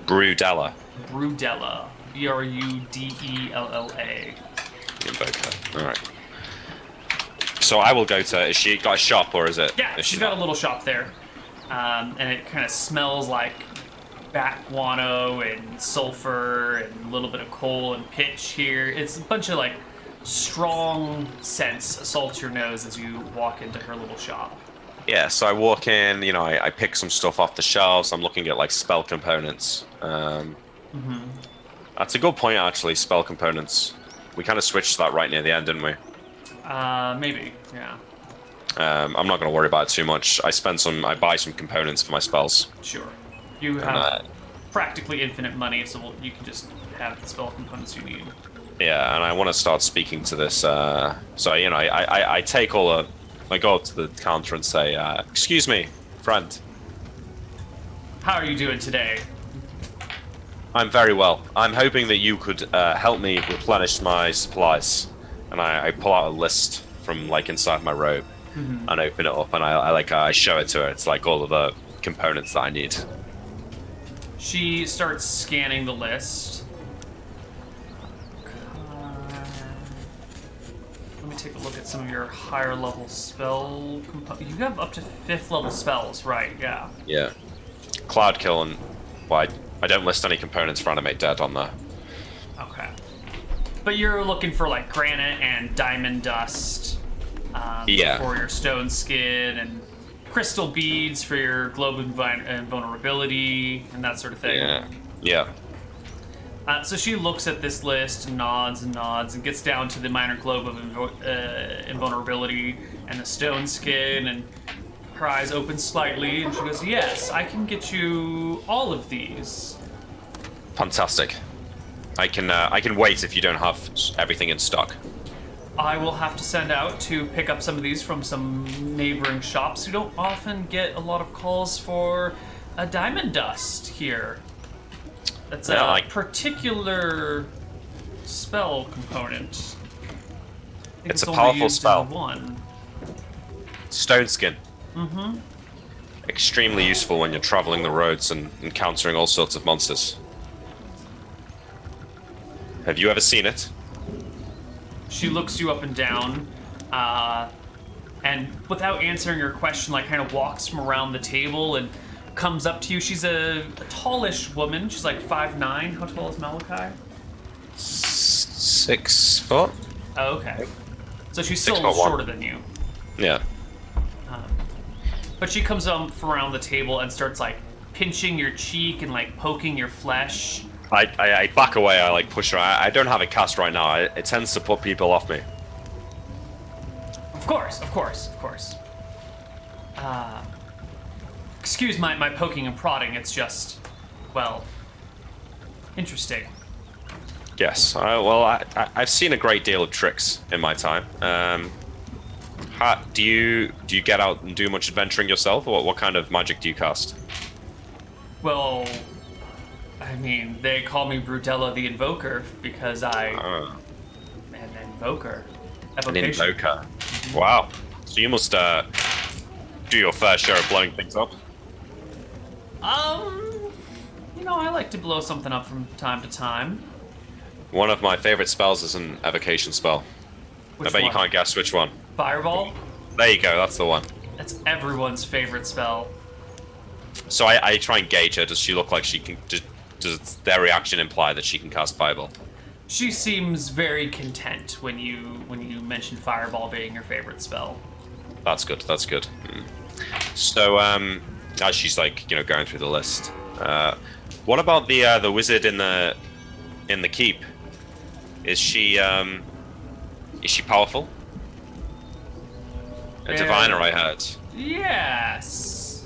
Brudella. Brudella. Brudella. Invoker. All right. So I will go to... Has she got a shop, or is it... Yeah, she's got a little shop there. And it kind of smells like bat guano and sulfur and a little bit of coal and pitch here. It's a bunch of, like, strong scents assault your nose as you walk into her little shop. Yeah, so I walk in, I pick some stuff off the shelves. I'm looking at, like, spell components. That's a good point, actually, spell components. We kind of switched to that right near the end, didn't we? Maybe, yeah. I'm not going to worry about it too much. I buy some components for my spells. Sure. You have practically infinite money, so you can just have the spell components you need. Yeah, and I want to start speaking to this. I take I go up to the counter and say, "Excuse me, friend. How are you doing today?" I'm very well. I'm hoping that you could help me replenish my supplies." And I pull out a list from like inside my robe and open it up, and I show it to her. It's like all of the components that I need. She starts scanning the list. Let me take a look at some of your higher level spell components. You have up to 5th level spells, right? Yeah. Yeah. Cloud Kill and... Well, I don't list any components for Animate Dead on there. Okay. But you're looking for, like, granite and diamond dust for your stone skin, and crystal beads for your globe and vulnerability, and that sort of thing. Yeah. Yeah. So she looks at this list and nods and gets down to the minor globe of invulnerability and the stone skin, and her eyes open slightly, and she goes, "Yes, I can get you all of these." Fantastic. I can wait if you don't have everything in stock. I will have to send out to pick up some of these from some neighboring shops who don't often get a lot of calls for a diamond dust here. That's a particular spell component. think It's a only powerful used spell. in one. Stone skin. Mm-hmm. Extremely useful when you're traveling the roads and encountering all sorts of monsters. Have you ever seen it? She looks you up and down, and without answering your question, like kind of walks from around the table and comes up to you. She's a tallish woman. She's like 5'9". How tall is Malakai? 6 foot? Oh, okay. So she's still 6'1". shorter than you. Yeah. But she comes up from around the table and starts like pinching your cheek and like poking your flesh. I back away. I like push her. I don't have it cast right now. It tends to put people off me. Of course. Excuse my poking and prodding. It's just, well, interesting. Yes. I've seen a great deal of tricks in my time. Do you get out and do much adventuring yourself, or what kind of magic do you cast? Well, I mean, they call me Brutella the Invoker because I'm an invoker. An invoker. Wow. So you must do your fair share of blowing things up. I like to blow something up from time to time. One of my favorite spells is an evocation spell. Which I bet one? you can't guess which one. Fireball? There you go, that's the one. That's everyone's favorite spell. So I try and gauge her. Does she look like she can... Does their reaction imply that she can cast Fireball? She seems very content when you mention Fireball being your favorite spell. That's good, that's good. So, as she's like, going through the list, what about the wizard in the keep? Is she powerful? A diviner, I heard. Yes.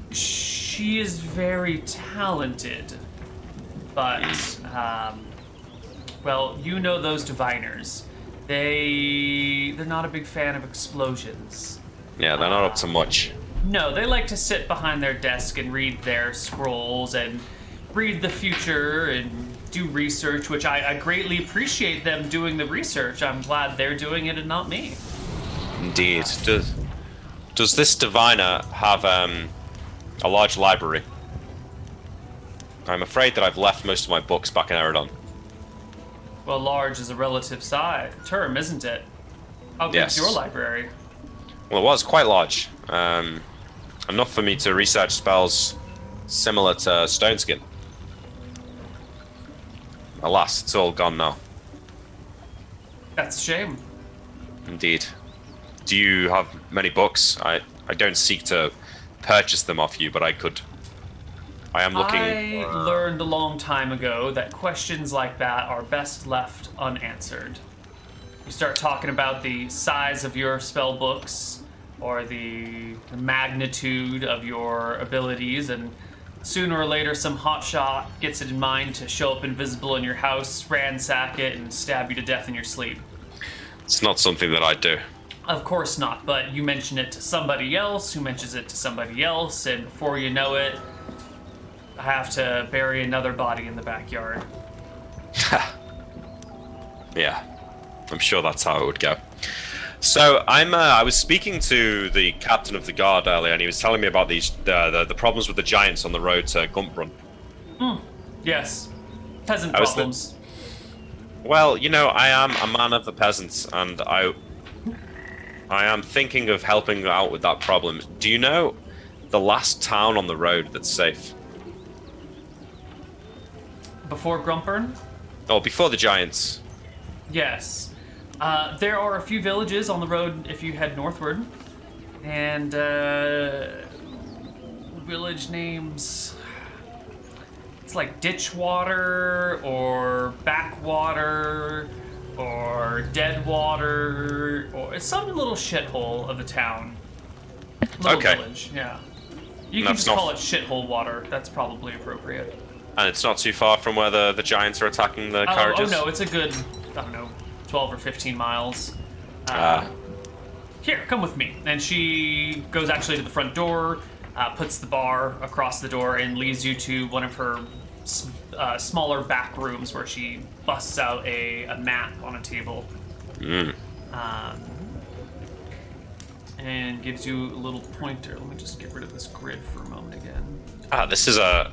She is very talented, but well, those diviners. They're not a big fan of explosions. Yeah, they're not up to much. No, they like to sit behind their desk and read their scrolls and read the future and do research, which I greatly appreciate them doing the research. I'm glad they're doing it and not me. Indeed. Does this diviner have a large library? I'm afraid that I've left most of my books back in Eridon. Well, large is a relative term, isn't it? How big's your library? Well, it was quite large. Enough for me to research spells similar to Stone Skin. Alas, it's all gone now. That's a shame. Indeed. Do you have many books? I don't seek to purchase them off you, but I could. I am looking... I learned a long time ago that questions like that are best left unanswered. You start talking about the size of your spell books or the magnitude of your abilities, and sooner or later some hotshot gets it in mind to show up invisible in your house, ransack it, and stab you to death in your sleep. It's not something that I do. Of course not, but you mention it to somebody else, who mentions it to somebody else, and before you know it, I have to bury another body in the backyard. Yeah, I'm sure that's how it would go. So I was speaking to the captain of the guard earlier, and he was telling me about these the problems with the giants on the road to Gumprun. Yes, peasant problems. Well, I am a man of the peasants, and I am thinking of helping out with that problem. Do you know the last town on the road that's safe? Before Grumpern? Oh, before the giants. Yes. There are a few villages on the road if you head northward. And, village names... It's like Ditchwater, or Backwater, or Deadwater, or it's some little shithole of a town. Little village, yeah. You can just call it shithole water. That's probably appropriate. And it's not too far from where the giants are attacking the carriages? Oh no, it's a good, 12 or 15 miles. Here, come with me. And she goes actually to the front door, puts the bar across the door, and leads you to one of her smaller back rooms where she busts out a mat on a table. Um, and gives you a little pointer. Let me just get rid of this grid for a moment again. This is a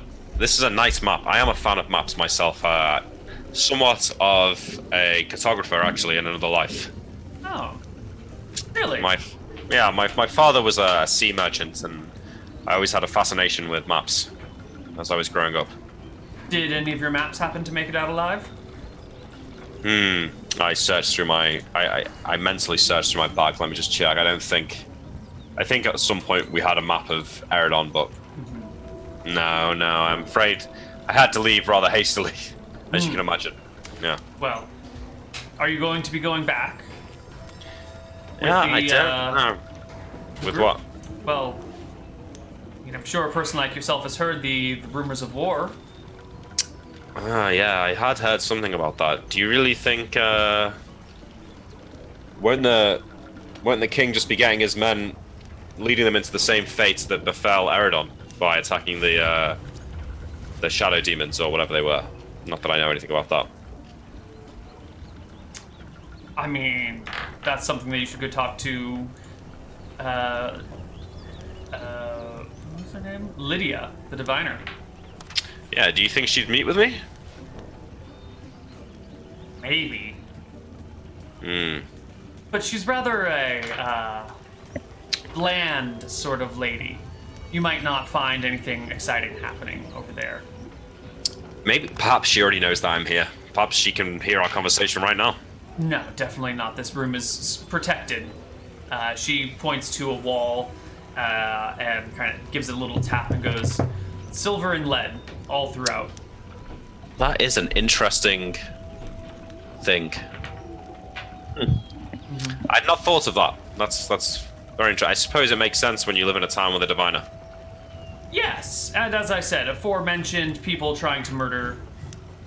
nice map. I am a fan of maps myself. Somewhat of a cartographer, actually, in another life. Oh, really? My father was a sea merchant, and I always had a fascination with maps as I was growing up. Did any of your maps happen to make it out alive? I searched through I mentally searched through my bag. Let me just check. I think at some point we had a map of Eridon, but no, I'm afraid I had to leave rather hastily, as you can imagine. Yeah. Well, are you going to be going back? I don't know. With what? Well, I'm sure a person like yourself has heard the rumors of war. Yeah, I had heard something about that. Do you really think, won't the king just be getting his men, leading them into the same fate that befell Eridon by attacking the shadow demons or whatever they were? Not that I know anything about that. I mean, that's something that you should go talk to, what's her name? Lydia, the diviner. Yeah, do you think she'd meet with me? Maybe. But she's rather a bland sort of lady. You might not find anything exciting happening over there. Perhaps she already knows that I'm here. Perhaps she can hear our conversation right now. No, definitely not. This room is protected. She points to a wall and kind of gives it a little tap and goes, silver and lead all throughout. That is an interesting thing. I'd not thought of that. That's very interesting. I suppose it makes sense when you live in a town with a diviner. Yes, and as I said, aforementioned people trying to murder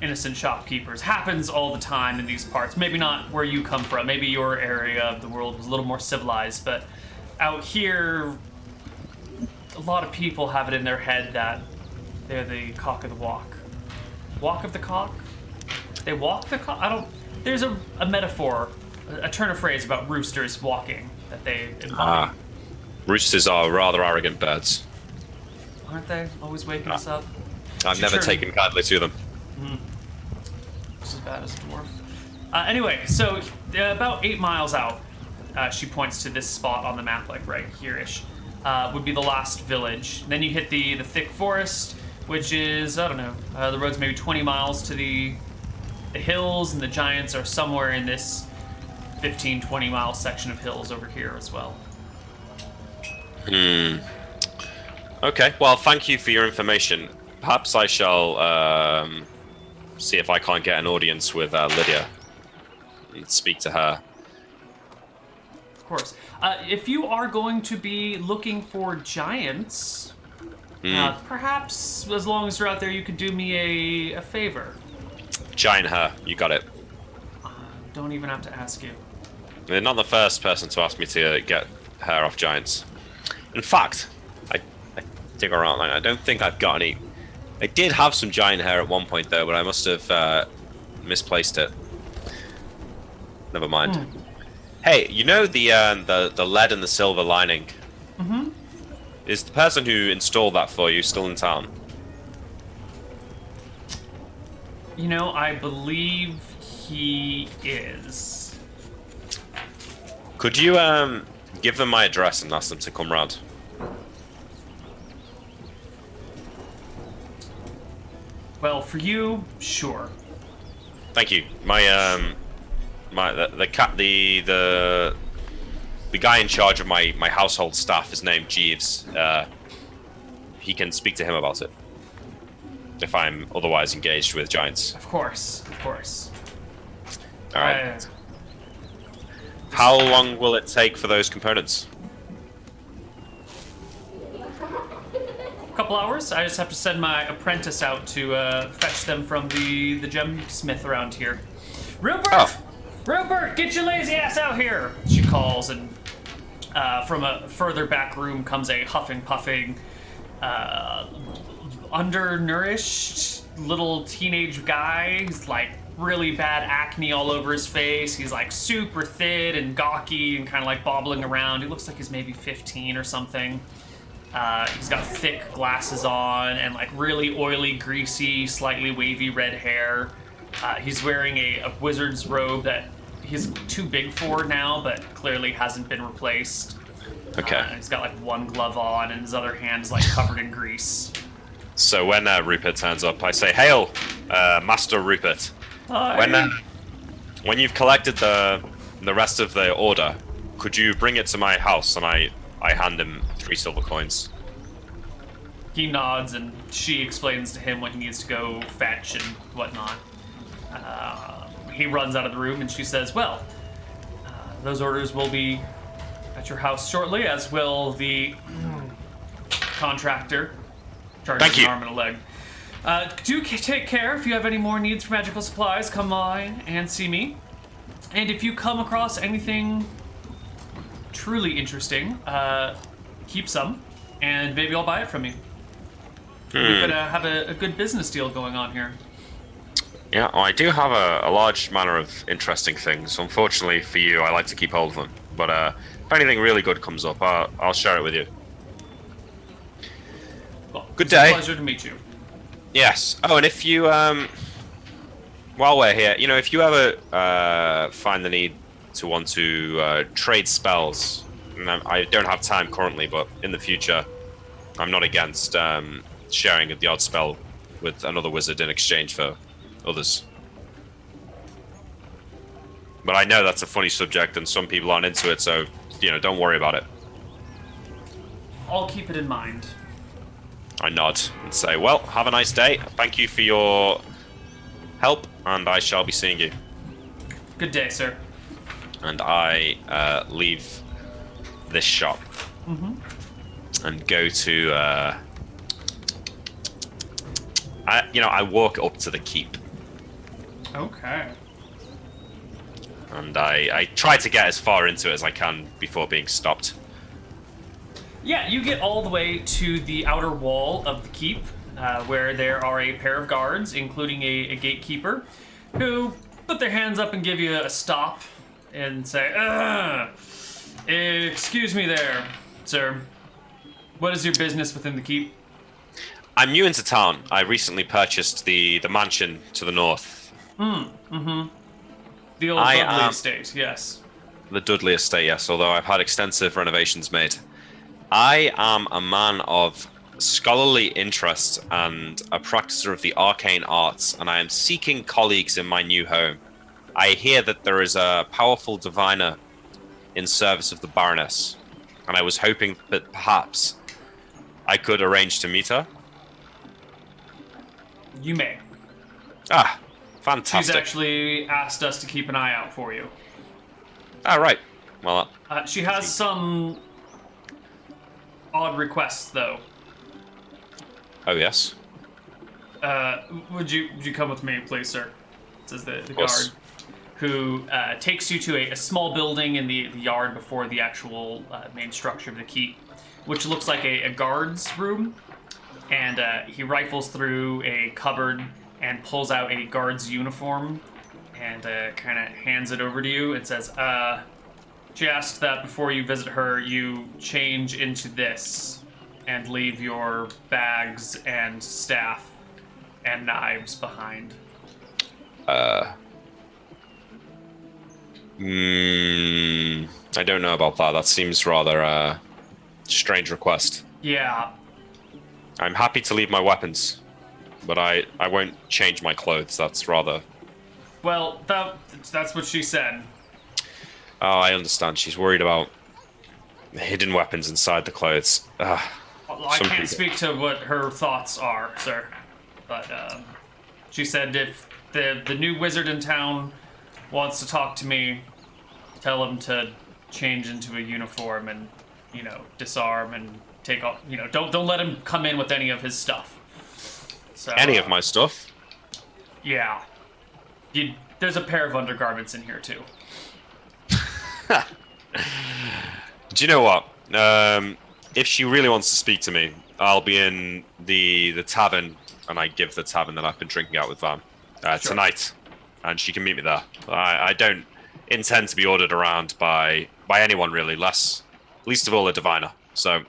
innocent shopkeepers happens all the time in these parts. Maybe not where you come from. Maybe your area of the world was a little more civilized, but out here, a lot of people have it in their head that they're the cock of the walk. Walk of the cock? They walk the cock? I don't... There's a metaphor, a turn of phrase about roosters walking that they embody. Roosters are rather arrogant birds. Aren't they? Always waking us up. I've never taken kindly to them. Just as bad as a dwarf. Anyway, so about 8 miles out, she points to this spot on the map, like right here-ish, would be the last village. Then you hit the thick forest, which is, I don't know, the road's maybe 20 miles to the hills, and the giants are somewhere in this 15, 20 mile section of hills over here as well. Okay, well, thank you for your information. Perhaps I shall see if I can't get an audience with Lydia and speak to her. Of course. If you are going to be looking for giants, perhaps as long as you're out there, you could do me a favor. Giant her, you got it. Don't even have to ask you. You're not the first person to ask me to get hair off giants. In fact, I dig around. I don't think I've got any. I did have some giant hair at one point though, but I must have misplaced it. Never mind. Hey, you know the lead and the silver lining? Is the person who installed that for you still in town? You know, I believe he is. Could you give them my address and ask them to come round? Well, for you, sure. Thank you. The guy in charge of my household staff is named Jeeves. He can speak to him about it if I'm otherwise engaged with giants. Of course, of course. All right. How long will it take for those components? A couple hours. I just have to send my apprentice out to fetch them from the gemsmith around here. Rupert! Oh. Rupert, get your lazy ass out here! She calls, and from a further back room comes a huffing, puffing, undernourished little teenage guy. He's like really bad acne all over his face. He's like super thin and gawky and kind of like bobbling around. He looks like he's maybe 15 or something. He's got thick glasses on and like really oily, greasy, slightly wavy red hair. He's wearing a wizard's robe that he's too big for now, but clearly hasn't been replaced. Okay. He's got like one glove on, and his other hand is like covered in grease. So when Rupert turns up, I say, "Hail, Master Rupert. Hi. When you've collected the rest of the order, could you bring it to my house?" And I hand him 3 silver coins. He nods, and she explains to him what he needs to go fetch and whatnot. He runs out of the room, and she says, "Well, those orders will be at your house shortly, as will the contractor. Charges an arm and a leg. Do take care. If you have any more needs for magical supplies, come by and see me. And if you come across anything truly interesting, keep some, and maybe I'll buy it from you. We could have a good business deal going on here." Yeah, well, I do have a large manner of interesting things. Unfortunately for you, I like to keep hold of them. But if anything really good comes up, I'll share it with you. Well, good day. It's a pleasure to meet you. Yes. Oh, and if you, while we're here, if you ever find the need to want to trade spells, and I don't have time currently, but in the future, I'm not against sharing the odd spell with another wizard in exchange for others. But I know that's a funny subject, and some people aren't into it, so don't worry about it. I'll keep it in mind. I nod and say, "Well, have a nice day. Thank you for your help, and I shall be seeing you." Good day, sir. And I leave this shop and go to. I walk up to the keep. Okay. And I try to get as far into it as I can before being stopped. Yeah, you get all the way to the outer wall of the keep, where there are a pair of guards, including a gatekeeper, who put their hands up and give you a stop and say, "Excuse me there, sir. What is your business within the keep?" I'm new into town. I recently purchased the mansion to the north. The old Dudley estate, yes. The Dudley estate, yes, although I've had extensive renovations made. I am a man of scholarly interest and a practicer of the arcane arts, and I am seeking colleagues in my new home. I hear that there is a powerful diviner in service of the Baroness, and I was hoping that perhaps I could arrange to meet her. You may. Ah, fantastic. She's actually asked us to keep an eye out for you. Ah, right. Well, she has some odd requests, though. Oh, yes. Would you come with me, please, sir? Says the guard, who takes you to a small building in the yard before the actual main structure of the keep, which looks like a guard's room. And he rifles through a cupboard and pulls out a guard's uniform and kind of hands it over to you and says, she asked that before you visit her, you change into this and leave your bags and staff and knives behind. I don't know about that. That seems rather a strange request. Yeah. I'm happy to leave my weapons, but I won't change my clothes. That's rather... Well, that's what she said. Oh, I understand. She's worried about hidden weapons inside the clothes. Well, I can't speak to what her thoughts are, sir. But she said if the new wizard in town wants to talk to me, tell him to change into a uniform and, disarm and take off. Don't let him come in with any of his stuff. So, any of my stuff? Yeah. There's a pair of undergarments in here, too. Do you know what? If she really wants to speak to me, I'll be in the tavern, and I give the tavern that I've been drinking out with Van Sure. tonight. and she can meet me there. I don't intend to be ordered around by anyone really, least of all a diviner. So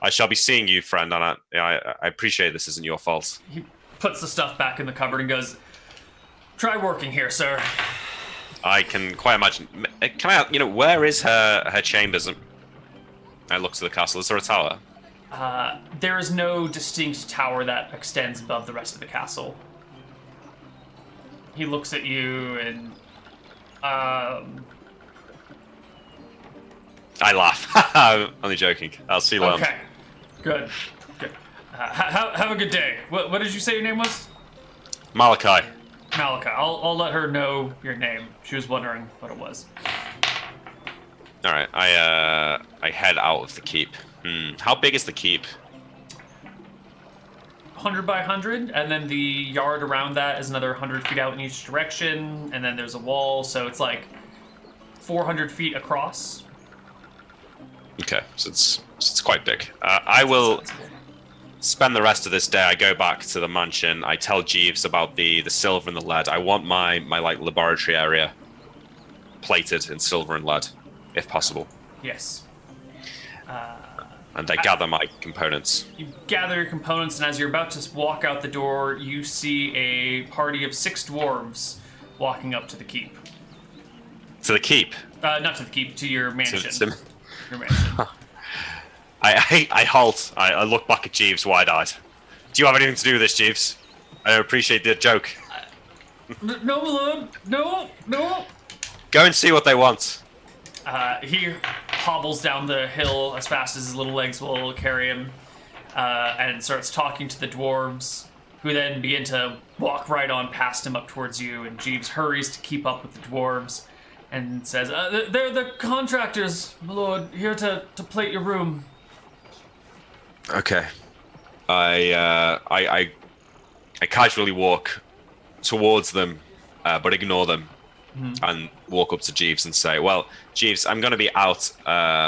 I shall be seeing you, friend, and I appreciate this isn't your fault. He puts the stuff back in the cupboard and goes, "Try working here, sir." I can quite imagine. Can I, where is her chambers? I look to the castle. Is there a tower? There is no distinct tower that extends above the rest of the castle. He looks at you and, I laugh. I'm only joking. I'll see you later. Okay, good. Have a good day. What did you say your name was? Malakai. Malakai. I'll let her know your name. She was wondering what it was. All right. I head out of the keep. How big is the keep? 100 by 100, and then the yard around that is another 100 feet out in each direction, and then there's a wall, so it's like 400 feet across. Okay, so it's quite big. I will spend the rest of this day. I go back to the mansion. I tell Jeeves about the silver and the lead. I want my like laboratory area plated in silver and lead, if possible. Yes. And I gather my components. You gather your components, and as you're about to walk out the door, you see a party of 6 dwarves walking up to the keep. To the keep? Not to the keep, to your mansion. Your mansion. I halt. I look back at Jeeves wide-eyed. Do you have anything to do with this, Jeeves? I appreciate the joke. No, Lord. No. Go and see what they want. He hobbles down the hill as fast as his little legs will carry him, and starts talking to the dwarves, who then begin to walk right on past him up towards you, and Jeeves hurries to keep up with the dwarves, and says, "They're the contractors, my lord, here to plate your room." Okay. I casually walk towards them, but ignore them. And walk up to Jeeves and say, "Well, Jeeves, I'm going to be out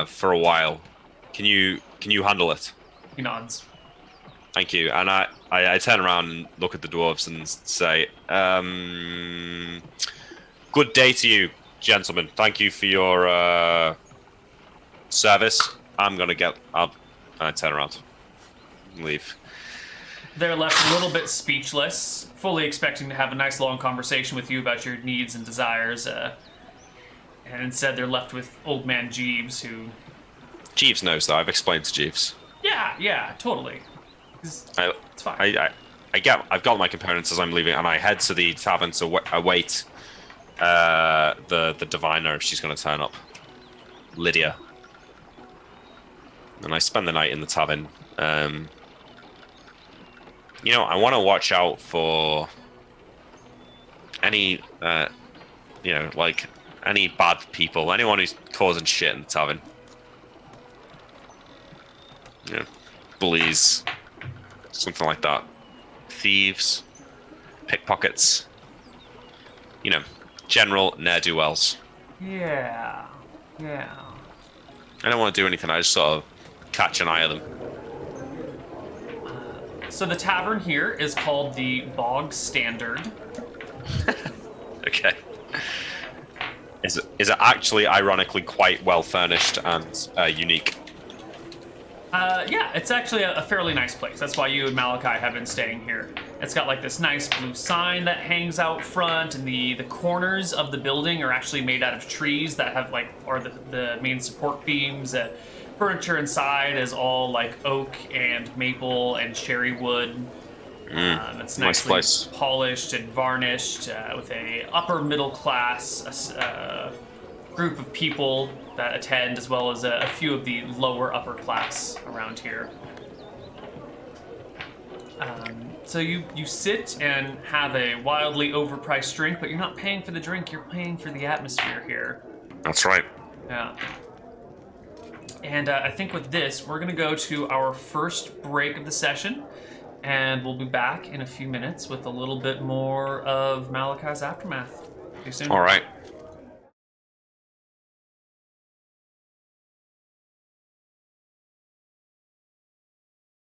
for a while. Can you handle it?" He nods. Thank you. And I turn around and look at the dwarves and say, "Good day to you, gentlemen. Thank you for your service. I'm going to get up." And I turn around and leave. They're left a little bit speechless, fully expecting to have a nice long conversation with you about your needs and desires, and instead they're left with old man Jeeves, who... Jeeves knows that. I've explained to Jeeves. Yeah, totally. It's fine. I've got my components as I'm leaving, and I head to the tavern to await the diviner if she's going to turn up. Lydia. And I spend the night in the tavern. I want to watch out for any, any bad people, anyone who's causing shit in the tavern. Bullies, something like that. Thieves, pickpockets, general ne'er-do-wells. Yeah. I don't want to do anything, I just sort of catch an eye of them. So the tavern here is called the Bog Standard. Okay. Is it actually, ironically, quite well furnished and unique? Yeah, it's actually a fairly nice place. That's why you and Malakai have been staying here. It's got like this nice blue sign that hangs out front, and the corners of the building are actually made out of trees that are the main support beams. Furniture inside is all like oak and maple and cherry wood. It's nicely nice polished and varnished with a upper middle class group of people that attend, as well as a few of the lower upper class around here. So you sit and have a wildly overpriced drink, but you're not paying for the drink, you're paying for the atmosphere here. That's right. Yeah. And I think with this, we're going to go to our first break of the session, and we'll be back in a few minutes with a little bit more of Malakai's Aftermath. See you soon. All right.